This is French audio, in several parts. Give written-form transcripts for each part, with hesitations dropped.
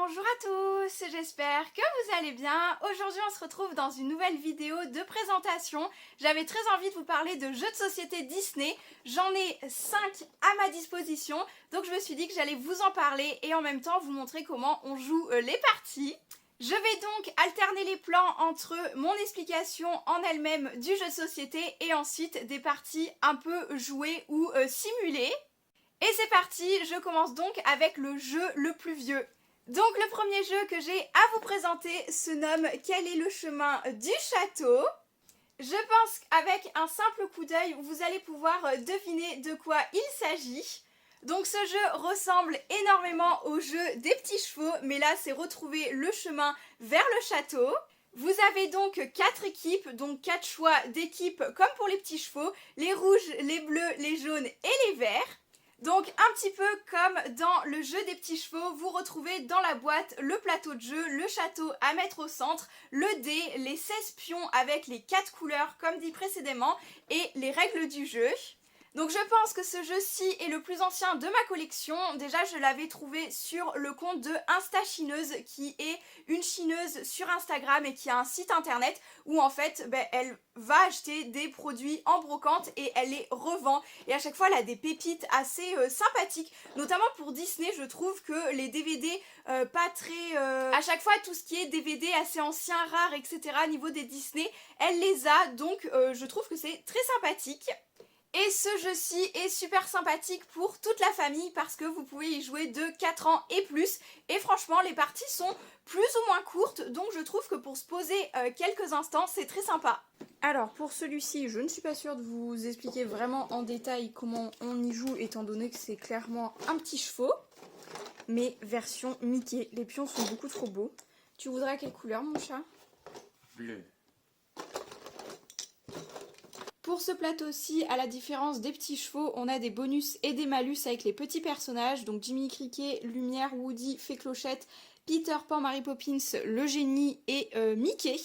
Bonjour à tous, j'espère que vous allez bien. Aujourd'hui on se retrouve dans une nouvelle vidéo de présentation. J'avais très envie de vous parler de jeux de société Disney. J'en ai 5 à ma disposition, donc je me suis dit que j'allais vous en parler et en même temps vous montrer comment on joue les parties. Je vais donc alterner les plans entre mon explication en elle-même du jeu de société et ensuite des parties un peu jouées ou simulées. Et c'est parti, je commence donc avec le jeu le plus vieux. Donc le premier jeu que j'ai à vous présenter se nomme Quel est le chemin du château ? Je pense qu'avec un simple coup d'œil, vous allez pouvoir deviner de quoi il s'agit. Donc ce jeu ressemble énormément au jeu des petits chevaux, mais là c'est retrouver le chemin vers le château. Vous avez donc 4 équipes, donc 4 choix d'équipes comme pour les petits chevaux, les rouges, les bleus, les jaunes et les verts. Donc un petit peu comme dans le jeu des petits chevaux, vous retrouvez dans la boîte le plateau de jeu, le château à mettre au centre, le dé, les 16 pions avec les 4 couleurs comme dit précédemment et les règles du jeu. Donc je pense que ce jeu-ci est le plus ancien de ma collection. Déjà je l'avais trouvé sur le compte de Insta Chineuse qui est une chineuse sur Instagram et qui a un site internet où en fait elle va acheter des produits en brocante et elle les revend. Et à chaque fois elle a des pépites assez sympathiques, notamment pour Disney. Je trouve que les DVD pas très... À chaque fois tout ce qui est DVD assez ancien, rare, etc. niveau des Disney, elle les a, donc je trouve que c'est très sympathique. Et ce jeu-ci est super sympathique pour toute la famille parce que vous pouvez y jouer de 4 ans et plus. Et franchement, les parties sont plus ou moins courtes, donc je trouve que pour se poser quelques instants, c'est très sympa. Alors pour celui-ci, je ne suis pas sûre de vous expliquer vraiment en détail comment on y joue, étant donné que c'est clairement un petit chevaux, mais version Mickey. Les pions sont beaucoup trop beaux. Tu voudrais quelle couleur, mon chat ? Bleu. Pour ce plateau-ci, à la différence des petits chevaux, on a des bonus et des malus avec les petits personnages, donc Jiminy Cricket, Lumière, Woody, Fée Clochette, Peter Pan, Mary Poppins, le génie et Mickey.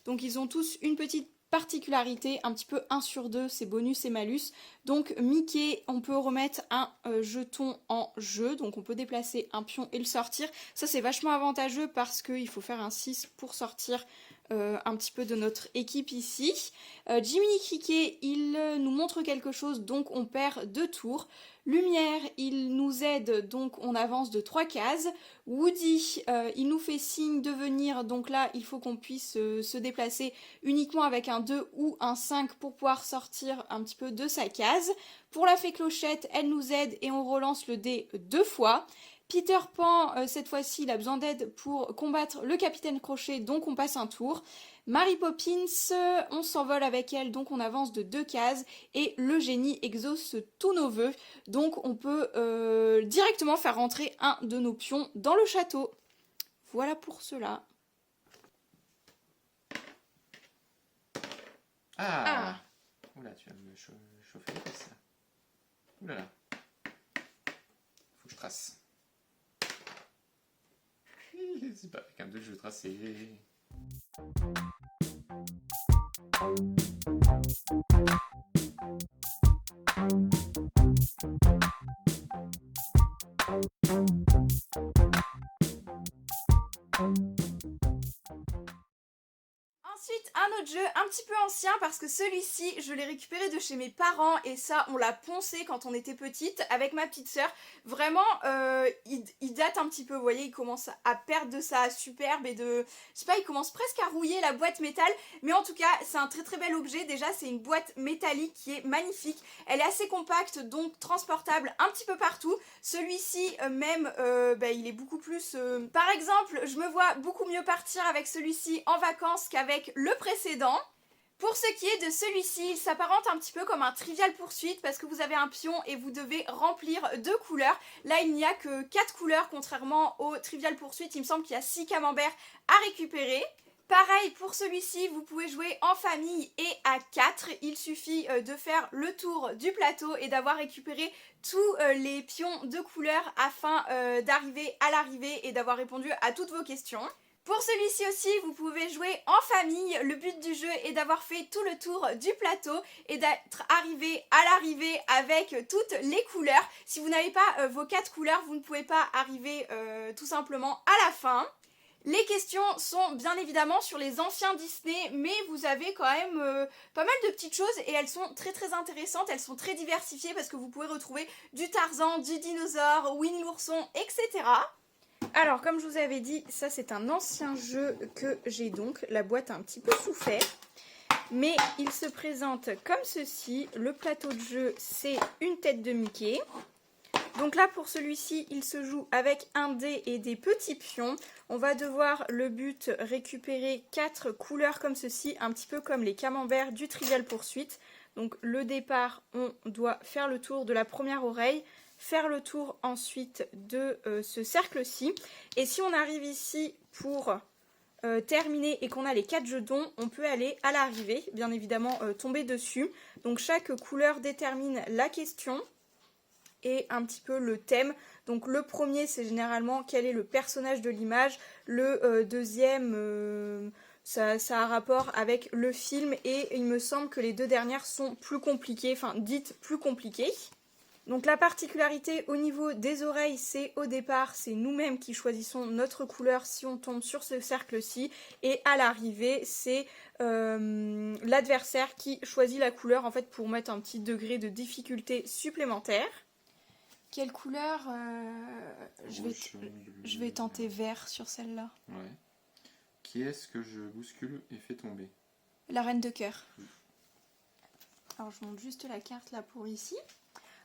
Donc ils ont tous une petite particularité, un petit peu 1 sur 2, c'est bonus et malus. Donc Mickey, on peut remettre un jeton en jeu, donc on peut déplacer un pion et le sortir. Ça c'est vachement avantageux parce qu'il faut faire un 6 pour sortir un petit peu de notre équipe ici. Jiminy Cricket, il nous montre quelque chose, donc on perd 2 tours. Lumière, il nous aide, donc on avance de 3 cases. Woody, il nous fait signe de venir, donc là il faut qu'on puisse se déplacer uniquement avec un 2 ou un 5 pour pouvoir sortir un petit peu de sa case. Pour la Fée Clochette, elle nous aide et on relance le dé 2 fois. Peter Pan, cette fois-ci, il a besoin d'aide pour combattre le Capitaine Crochet, donc on passe un tour. Mary Poppins, on s'envole avec elle, donc on avance de 2 cases. Et le génie exauce tous nos vœux, donc on peut directement faire rentrer un de nos pions dans le château. Voilà pour cela. Ah. Oula, tu vas me chauffer les fesses là. Oulala. Faut que je trace. C'est pas avec un 2 que je veux tracer. Ensuite, un autre jeu un petit peu ancien parce que celui-ci, je l'ai récupéré de chez mes parents et ça, on l'a poncé quand on était petite avec ma petite sœur. Vraiment, il date un petit peu, vous voyez, il commence à perdre de sa superbe et de... Je sais pas, il commence presque à rouiller la boîte métal, mais en tout cas, c'est un très très bel objet. Déjà, c'est une boîte métallique qui est magnifique. Elle est assez compacte, donc transportable un petit peu partout. Celui-ci, même, il est beaucoup plus... Par exemple, je me vois beaucoup mieux partir avec celui-ci en vacances qu'avec le précédent. Pour ce qui est de celui-ci, il s'apparente un petit peu comme un Trivial Poursuite parce que vous avez un pion et vous devez remplir 2 couleurs. Là, il n'y a que 4 couleurs contrairement au Trivial Poursuite. Il me semble qu'il y a 6 camemberts à récupérer. Pareil pour celui-ci, vous pouvez jouer en famille et à 4. Il suffit de faire le tour du plateau et d'avoir récupéré tous les pions de couleur afin d'arriver à l'arrivée et d'avoir répondu à toutes vos questions. Pour celui-ci aussi, vous pouvez jouer en famille. Le but du jeu est d'avoir fait tout le tour du plateau et d'être arrivé à l'arrivée avec toutes les couleurs. Si vous n'avez pas vos 4 couleurs, vous ne pouvez pas arriver tout simplement à la fin. Les questions sont bien évidemment sur les anciens Disney, mais vous avez quand même pas mal de petites choses et elles sont très intéressantes, elles sont très diversifiées parce que vous pouvez retrouver du Tarzan, du dinosaure, Winnie l'ourson, etc. Alors comme je vous avais dit, ça c'est un ancien jeu que j'ai donc, la boîte a un petit peu souffert, mais il se présente comme ceci. Le plateau de jeu c'est une tête de Mickey. Donc là pour celui-ci il se joue avec un dé et des petits pions. On va devoir le but récupérer 4 couleurs comme ceci, un petit peu comme les camemberts du Trivial Poursuite. Donc le départ, on doit faire le tour de la première oreille, faire le tour ensuite de ce cercle-ci. Et si on arrive ici pour terminer et qu'on a les 4 jetons, on peut aller à l'arrivée, bien évidemment tomber dessus. Donc chaque couleur détermine la question et un petit peu le thème. Donc le premier c'est généralement quel est le personnage de l'image, le deuxième ça a rapport avec le film et il me semble que les 2 dernières sont plus compliquées, enfin dites plus compliquées. Donc la particularité au niveau des oreilles, c'est au départ, c'est nous-mêmes qui choisissons notre couleur si on tombe sur ce cercle-ci. Et à l'arrivée, c'est l'adversaire qui choisit la couleur en fait pour mettre un petit degré de difficulté supplémentaire. Quelle couleur je vais tenter vert sur celle-là. Ouais. Qui est-ce que je bouscule et fais tomber? La reine de cœur. Alors je monte juste la carte là pour ici.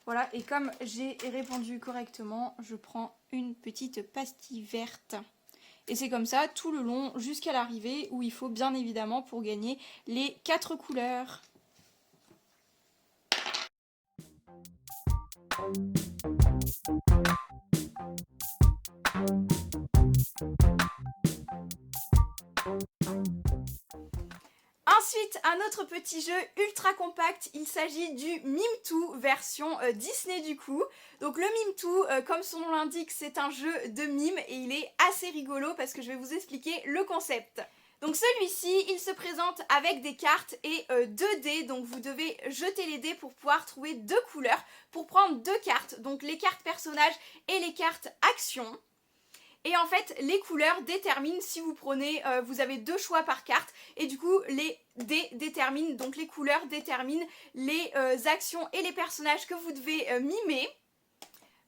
Voilà, et comme j'ai répondu correctement, je prends une petite pastille verte. Et c'est comme ça tout le long jusqu'à l'arrivée où il faut bien évidemment pour gagner les 4 couleurs. Ensuite, un autre petit jeu ultra compact, il s'agit du Mime Two version Disney du coup. Donc le Mime Two, comme son nom l'indique, c'est un jeu de mime et il est assez rigolo parce que je vais vous expliquer le concept. Donc celui-ci, il se présente avec des cartes et 2 dés, donc vous devez jeter les dés pour pouvoir trouver 2 couleurs pour prendre 2 cartes, donc les cartes personnages et les cartes actions. Et en fait, les couleurs déterminent si vous prenez, vous avez 2 choix par carte et du coup les dés déterminent, donc les couleurs déterminent les actions et les personnages que vous devez mimer.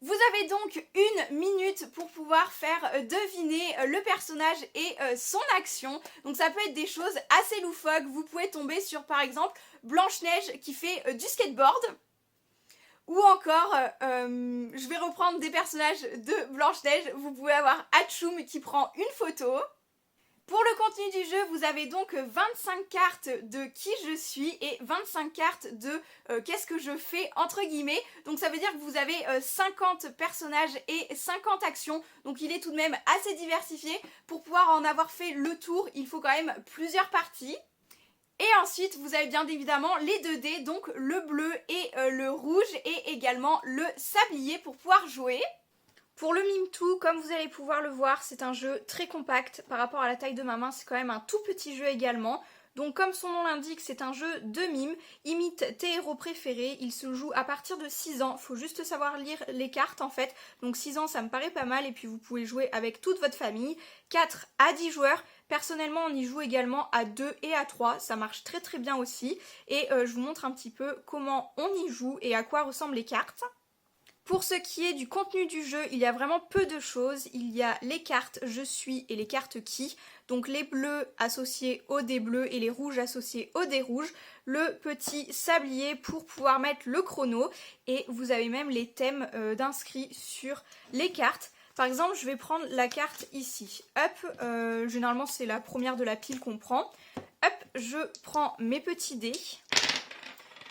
Vous avez donc 1 minute pour pouvoir faire deviner le personnage et son action. Donc ça peut être des choses assez loufoques. Vous pouvez tomber sur par exemple Blanche-Neige qui fait du skateboard. Ou encore, je vais reprendre des personnages de Blanche-Neige. Vous pouvez avoir Hatchoum qui prend une photo. Pour le contenu du jeu, vous avez donc 25 cartes de qui je suis et 25 cartes de qu'est-ce que je fais entre guillemets. Donc ça veut dire que vous avez 50 personnages et 50 actions. Donc il est tout de même assez diversifié. Pour pouvoir en avoir fait le tour, il faut quand même plusieurs parties. Et ensuite, vous avez bien évidemment les 2 dés, donc le bleu et le rouge et également le sablier pour pouvoir jouer. Pour le Mime Two, comme vous allez pouvoir le voir, c'est un jeu très compact par rapport à la taille de ma main, c'est quand même un tout petit jeu également. Donc comme son nom l'indique, c'est un jeu de mime, imite tes héros préférés, il se joue à partir de 6 ans, faut juste savoir lire les cartes en fait, donc 6 ans ça me paraît pas mal et puis vous pouvez jouer avec toute votre famille, 4 à 10 joueurs, personnellement on y joue également à 2 et à 3, ça marche très bien aussi et je vous montre un petit peu comment on y joue et à quoi ressemblent les cartes. Pour ce qui est du contenu du jeu, il y a vraiment peu de choses. Il y a les cartes je suis et les cartes qui, donc les bleus associés aux dés bleus et les rouges associés aux dés rouges, le petit sablier pour pouvoir mettre le chrono et vous avez même les thèmes d'inscrits sur les cartes. Par exemple, je vais prendre la carte ici. Hop, généralement c'est la première de la pile qu'on prend. Hop, je prends mes petits dés.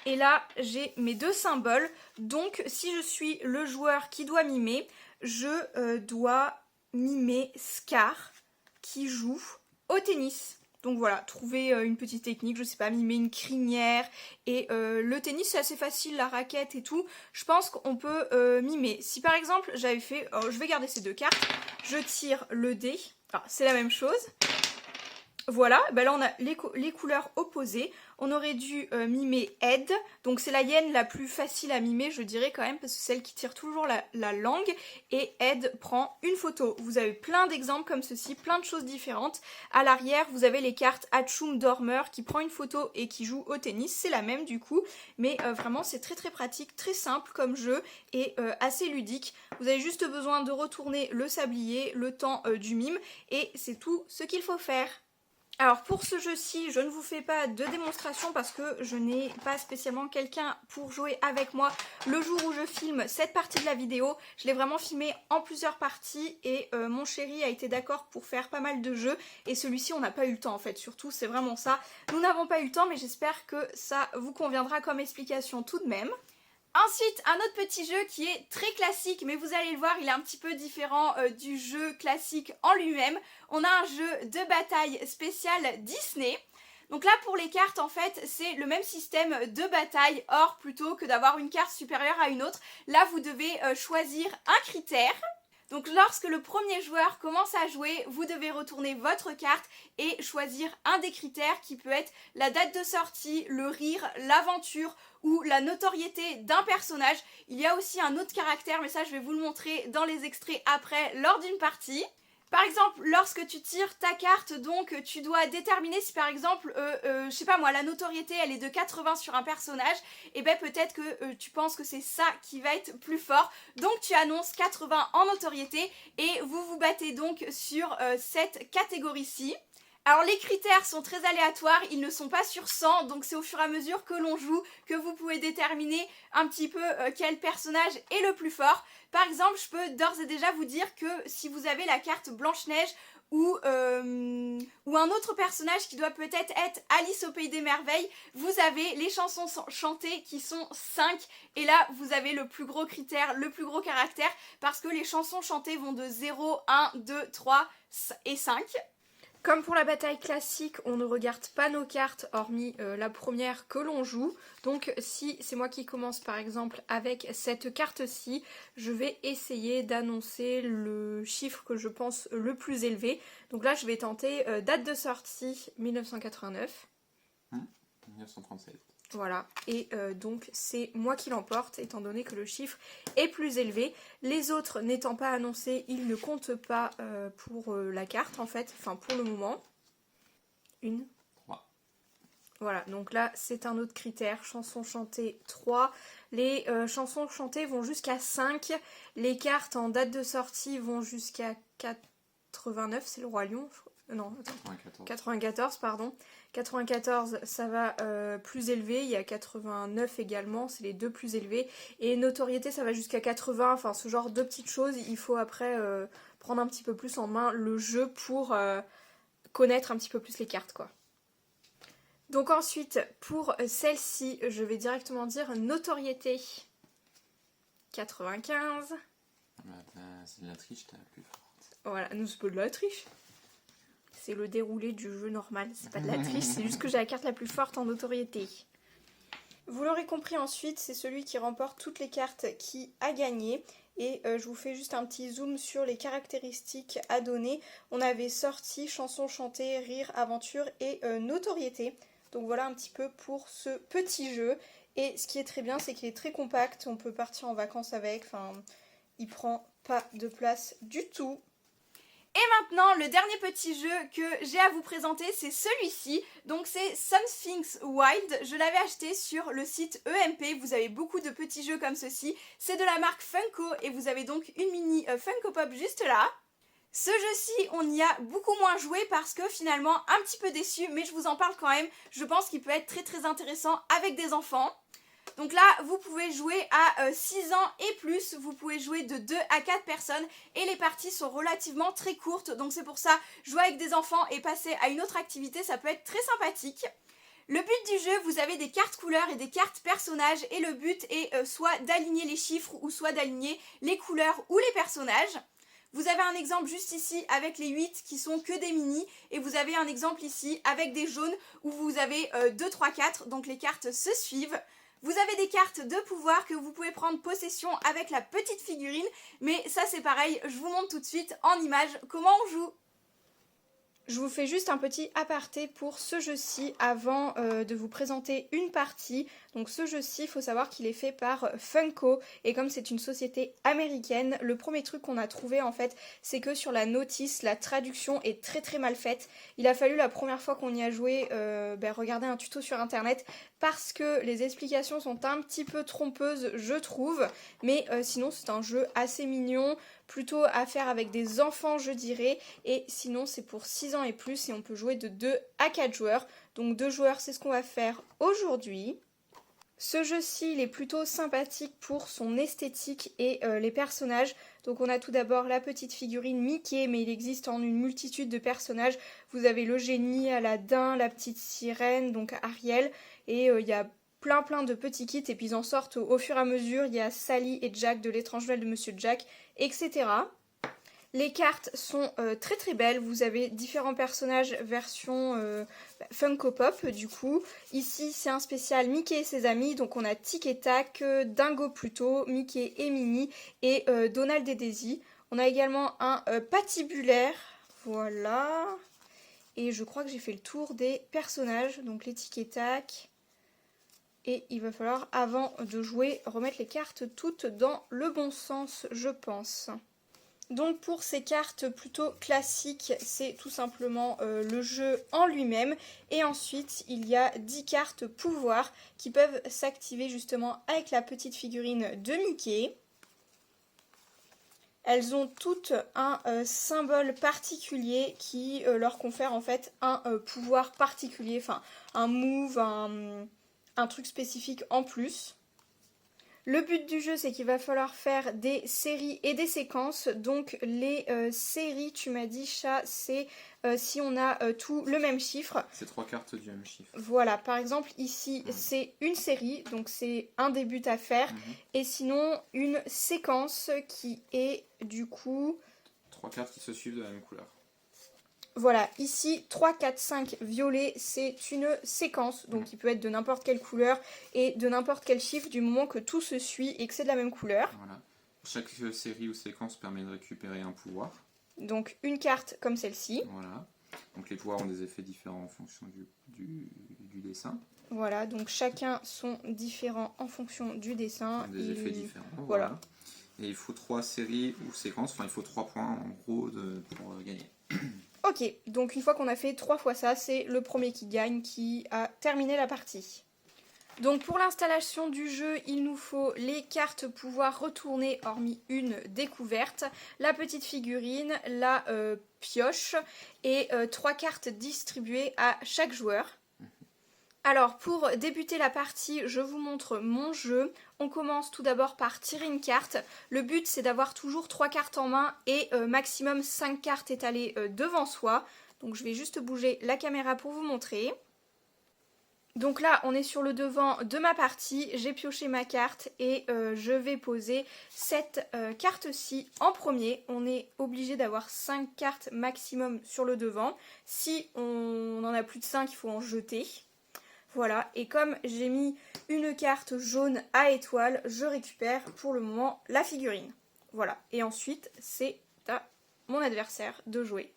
Et là, j'ai mes 2 symboles. Donc, si je suis le joueur qui doit mimer, je dois mimer Scar qui joue au tennis. Donc voilà, trouver une petite technique, je sais pas, mimer une crinière. Et le tennis, c'est assez facile, la raquette et tout. Je pense qu'on peut mimer. Si par exemple, j'avais fait, je vais garder ces 2 cartes, je tire le dé. Alors, c'est la même chose. Voilà, bah là on a les couleurs opposées. On aurait dû mimer Ed, donc c'est la hyène la plus facile à mimer, je dirais quand même, parce que c'est celle qui tire toujours la langue, et Ed prend une photo. Vous avez plein d'exemples comme ceci, plein de choses différentes. À l'arrière, vous avez les cartes Hatchoum Dormeur qui prend une photo et qui joue au tennis, c'est la même du coup, mais vraiment c'est très pratique, très simple comme jeu et assez ludique. Vous avez juste besoin de retourner le sablier, le temps du mime, et c'est tout ce qu'il faut faire. Alors pour ce jeu-ci, je ne vous fais pas de démonstration parce que je n'ai pas spécialement quelqu'un pour jouer avec moi le jour où je filme cette partie de la vidéo. Je l'ai vraiment filmé en plusieurs parties et mon chéri a été d'accord pour faire pas mal de jeux et celui-ci on n'a pas eu le temps en fait, surtout c'est vraiment ça. Nous n'avons pas eu le temps mais j'espère que ça vous conviendra comme explication tout de même. Ensuite, un autre petit jeu qui est très classique, mais vous allez le voir, il est un petit peu différent du jeu classique en lui-même. On a un jeu de bataille spécial Disney. Donc là, pour les cartes, en fait, c'est le même système de bataille. Or, plutôt que d'avoir une carte supérieure à une autre, là, vous devez choisir un critère. Donc lorsque le premier joueur commence à jouer, vous devez retourner votre carte et choisir un des critères qui peut être la date de sortie, le rire, l'aventure ou la notoriété d'un personnage. Il y a aussi un autre caractère, mais ça je vais vous le montrer dans les extraits après lors d'une partie. Par exemple, lorsque tu tires ta carte, donc tu dois déterminer si par exemple, je sais pas moi, la notoriété elle est de 80 sur un personnage, et ben peut-être que tu penses que c'est ça qui va être plus fort, donc tu annonces 80 en notoriété et vous vous battez donc sur cette catégorie-ci. Alors les critères sont très aléatoires, ils ne sont pas sur 100, donc c'est au fur et à mesure que l'on joue que vous pouvez déterminer un petit peu quel personnage est le plus fort. Par exemple, je peux d'ores et déjà vous dire que si vous avez la carte Blanche-Neige ou un autre personnage qui doit peut-être être Alice au Pays des Merveilles, vous avez les chansons chantées qui sont 5 et là vous avez le plus gros critère, le plus gros caractère parce que les chansons chantées vont de 0, 1, 2, 3 et 5. Comme pour la bataille classique, on ne regarde pas nos cartes hormis la première que l'on joue. Donc si c'est moi qui commence par exemple avec cette carte-ci, je vais essayer d'annoncer le chiffre que je pense le plus élevé. Donc là je vais tenter date de sortie 1989. 1937. Voilà, et donc c'est moi qui l'emporte étant donné que le chiffre est plus élevé. Les autres n'étant pas annoncés, ils ne comptent pas pour la carte en fait, enfin pour le moment. 3. Voilà, donc là c'est un autre critère, chansons chantées 3. Les chansons chantées vont jusqu'à 5. Les cartes en date de sortie vont jusqu'à 89, c'est le Roi Lion. Non, attends. 94, pardon. 94, ça va plus élevé. Il y a 89 également, c'est les deux plus élevés. Et notoriété, ça va jusqu'à 80. Enfin, ce genre de petites choses. Il faut après prendre un petit peu plus en main le jeu pour connaître un petit peu plus les cartes, quoi. Donc ensuite, pour celle-ci, je vais directement dire notoriété. 95. C'est de la triche, t'as la plus forte. Voilà, nous c'est pas de la triche. C'est le déroulé du jeu normal, c'est pas de la triche, c'est juste que j'ai la carte la plus forte en notoriété. Vous l'aurez compris ensuite, c'est celui qui remporte toutes les cartes qui a gagné. Et je vous fais juste un petit zoom sur les caractéristiques à donner. On avait sortie, chanson chantée, rire, aventure et notoriété. Donc voilà un petit peu pour ce petit jeu. Et ce qui est très bien, c'est qu'il est très compact, on peut partir en vacances avec, enfin, il prend pas de place du tout. Et maintenant, le dernier petit jeu que j'ai à vous présenter, c'est celui-ci. Donc c'est Something's Wild. Je l'avais acheté sur le site EMP. Vous avez beaucoup de petits jeux comme ceci. C'est de la marque Funko et vous avez donc une mini Funko Pop juste là. Ce jeu-ci, on y a beaucoup moins joué parce que finalement, un petit peu déçu, mais je vous en parle quand même. Je pense qu'il peut être très intéressant avec des enfants. Donc là, vous pouvez jouer à 6 ans et plus, vous pouvez jouer de 2 à 4 personnes et les parties sont relativement très courtes. Donc c'est pour ça, jouer avec des enfants et passer à une autre activité, ça peut être très sympathique. Le but du jeu, vous avez des cartes couleurs et des cartes personnages et le but est soit d'aligner les chiffres ou soit d'aligner les couleurs ou les personnages. Vous avez un exemple juste ici avec les 8 qui sont que des mini et vous avez un exemple ici avec des jaunes où vous avez 2, 3, 4, donc les cartes se suivent. Vous avez des cartes de pouvoir que vous pouvez prendre possession avec la petite figurine, mais ça c'est pareil, je vous montre tout de suite en image comment on joue. Je vous fais juste un petit aparté pour ce jeu-ci avant de vous présenter une partie. Donc ce jeu-ci, il faut savoir qu'il est fait par Funko et comme c'est une société américaine, le premier truc qu'on a trouvé en fait, c'est que sur la notice, la traduction est très mal faite. Il a fallu la première fois qu'on y a joué regarder un tuto sur internet parce que les explications sont un petit peu trompeuses, je trouve. Mais sinon c'est un jeu assez mignon, plutôt à faire avec des enfants je dirais, et sinon c'est pour 6 ans et plus et on peut jouer de 2 à 4 joueurs. Donc 2 joueurs c'est ce qu'on va faire aujourd'hui. Ce jeu-ci il est plutôt sympathique pour son esthétique et les personnages. Donc on a tout d'abord la petite figurine Mickey, mais il existe en une multitude de personnages. Vous avez le génie, Aladdin, la petite sirène, donc Ariel, et il y a plein de petits kits et puis ils en sortent au fur et à mesure. Il y a Sally et Jack de l'étrange Noël de Monsieur Jack, etc. Les cartes sont très belles, vous avez différents personnages version Funko Pop du coup. Ici c'est un spécial Mickey et ses amis, donc on a Tic et Tac, Dingo plutôt, Mickey et Minnie et Donald et Daisy. On a également un patibulaire, voilà. Et je crois que j'ai fait le tour des personnages, donc les Tic et Tac. Et il va falloir, avant de jouer, remettre les cartes toutes dans le bon sens, je pense. Donc pour ces cartes plutôt classiques, c'est tout simplement le jeu en lui-même. Et ensuite, il y a 10 cartes pouvoir qui peuvent s'activer justement avec la petite figurine de Mickey. Elles ont toutes un symbole particulier qui leur confère en fait un pouvoir particulier, enfin un move, un truc spécifique en plus. Le but du jeu, c'est qu'il va falloir faire des séries et des séquences. Donc les séries, tu m'as dit, chat, c'est si on a tout le même chiffre. C'est 3 cartes du même chiffre. Voilà, par exemple, ici, c'est une série, donc c'est un des buts à faire. Et sinon, une séquence qui est, du coup... 3 cartes qui se suivent de la même couleur. Voilà, ici 3, 4, 5 violet, c'est une séquence, donc il peut être de n'importe quelle couleur et de n'importe quel chiffre du moment que tout se suit et que c'est de la même couleur. Voilà. Chaque série ou séquence permet de récupérer un pouvoir. Donc une carte comme celle-ci. Voilà. Donc les pouvoirs ont des effets différents en fonction du dessin. Voilà, donc chacun sont différents en fonction du dessin. Des effets différents. Voilà. Et il faut 3 séries ou séquences, enfin il faut 3 points en gros pour gagner. Ok, donc une fois qu'on a fait 3 fois ça, c'est le premier qui gagne qui a terminé la partie. Donc pour l'installation du jeu, il nous faut les cartes pouvoir retourner, hormis une découverte, la petite figurine, la pioche et 3 cartes distribuées à chaque joueur. Alors pour débuter la partie, je vous montre mon jeu. On commence tout d'abord par tirer une carte. Le but c'est d'avoir toujours 3 cartes en main et maximum 5 cartes étalées devant soi. Donc je vais juste bouger la caméra pour vous montrer. Donc là on est sur le devant de ma partie, j'ai pioché ma carte et je vais poser cette carte-ci en premier. On est obligé d'avoir 5 cartes maximum sur le devant. Si on en a plus de 5, il faut en jeter. Voilà, et comme j'ai mis une carte jaune à étoile, je récupère pour le moment la figurine. Voilà, et ensuite c'est à mon adversaire de jouer.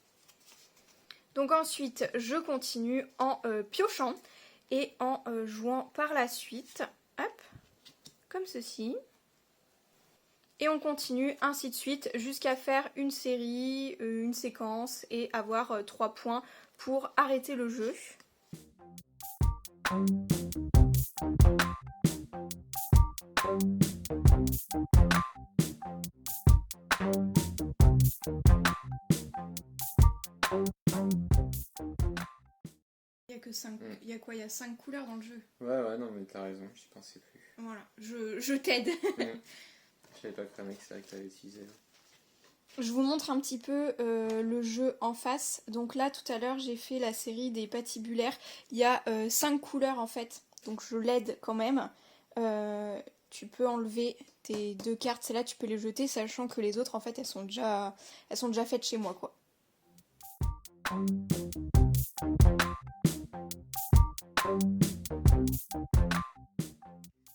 Donc ensuite je continue en piochant et en jouant par la suite, hop, comme ceci. Et on continue ainsi de suite jusqu'à faire une série, une séquence et avoir 3 points pour arrêter le jeu. Il y a que 5, il y a quoi? Il y a 5 couleurs dans le jeu. Ouais, non mais t'as raison, j'y pensais plus. Voilà, je t'aide. Je savais pas que c'est vrai que t'avais utilisé. Je vous montre un petit peu le jeu en face. Donc là, tout à l'heure, j'ai fait la série des patibulaires. Il y a 5 couleurs en fait. Donc je l'aide quand même. Tu peux enlever tes 2 cartes. Celles-là, tu peux les jeter, sachant que les autres, en fait, elles sont déjà faites chez moi, quoi.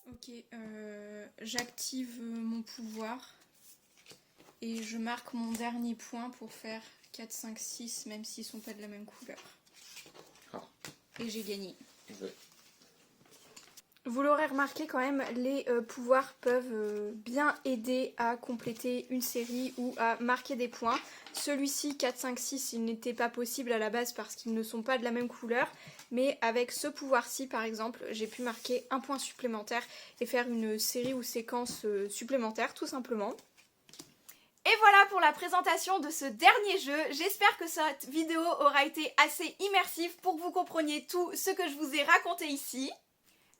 Ok, j'active mon pouvoir. Et je marque mon dernier point pour faire 4, 5, 6, même s'ils sont pas de la même couleur. D'accord. Et j'ai gagné. Ouais. Vous l'aurez remarqué quand même, les pouvoirs peuvent bien aider à compléter une série ou à marquer des points. Celui-ci, 4, 5, 6, il n'était pas possible à la base parce qu'ils ne sont pas de la même couleur. Mais avec ce pouvoir-ci, par exemple, j'ai pu marquer un point supplémentaire et faire une série ou séquence supplémentaire, tout simplement. Et voilà pour la présentation de ce dernier jeu. J'espère que cette vidéo aura été assez immersive pour que vous compreniez tout ce que je vous ai raconté ici.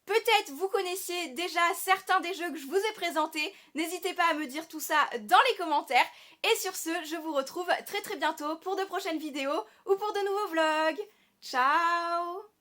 Peut-être vous connaissiez déjà certains des jeux que je vous ai présentés. N'hésitez pas à me dire tout ça dans les commentaires. Et sur ce, je vous retrouve très bientôt pour de prochaines vidéos ou pour de nouveaux vlogs. Ciao!